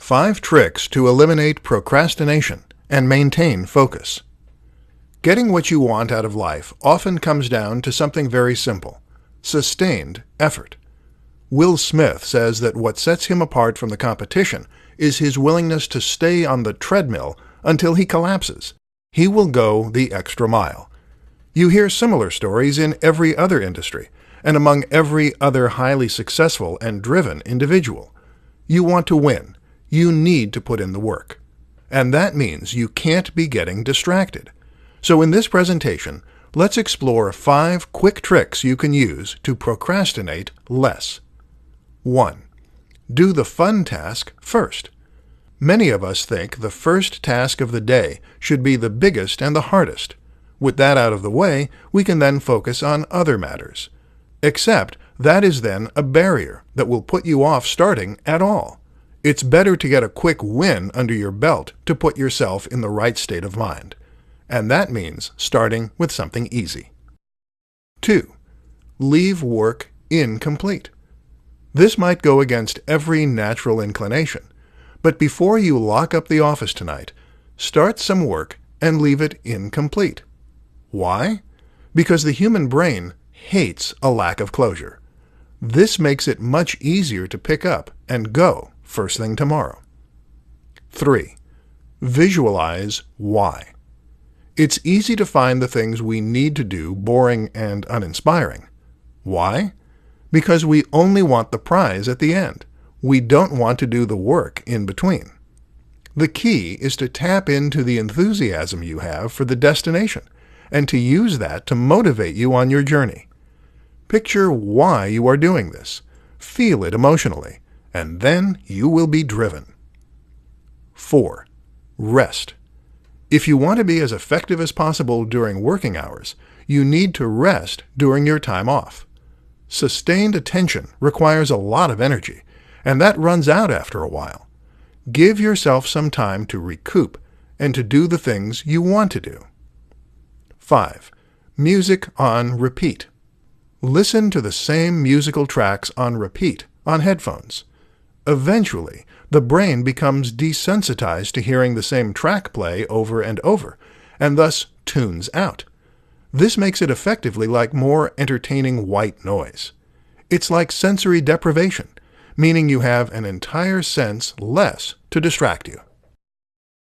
5 tricks to eliminate procrastination and maintain focus. Getting what you want out of life often comes down to something very simple: sustained effort. Will Smith says that what sets him apart from the competition is his willingness to stay on the treadmill until he collapses. He will go the extra mile. You hear similar stories in every other industry and among every other highly successful and driven individual. You want to win. You need to put in the work. And that means you can't be getting distracted. So in this presentation, let's explore 5 quick tricks you can use to procrastinate less. 1. Do the fun task first. Many of us think the first task of the day should be the biggest and the hardest. With that out of the way, we can then focus on other matters. Except that is then a barrier that will put you off starting at all. It's better to get a quick win under your belt to put yourself in the right state of mind. And that means starting with something easy. 2. Leave work incomplete. This might go against every natural inclination, but before you lock up the office tonight, start some work and leave it incomplete. Why? Because the human brain hates a lack of closure. This makes it much easier to pick up and go first thing tomorrow. 3. Visualize why. It's easy to find the things we need to do boring and uninspiring. Why? Because we only want the prize at the end. We don't want to do the work in between. The key is to tap into the enthusiasm you have for the destination and to use that to motivate you on your journey. Picture why you are doing this. Feel it emotionally, and then you will be driven. 4. Rest. If you want to be as effective as possible during working hours, you need to rest during your time off. Sustained attention requires a lot of energy, and that runs out after a while. Give yourself some time to recoup and to do the things you want to do. 5. Music on repeat. Listen to the same musical tracks on repeat on headphones. Eventually, the brain becomes desensitized to hearing the same track play over and over, and thus tunes out. This makes it effectively like more entertaining white noise. It's like sensory deprivation, meaning you have an entire sense less to distract you.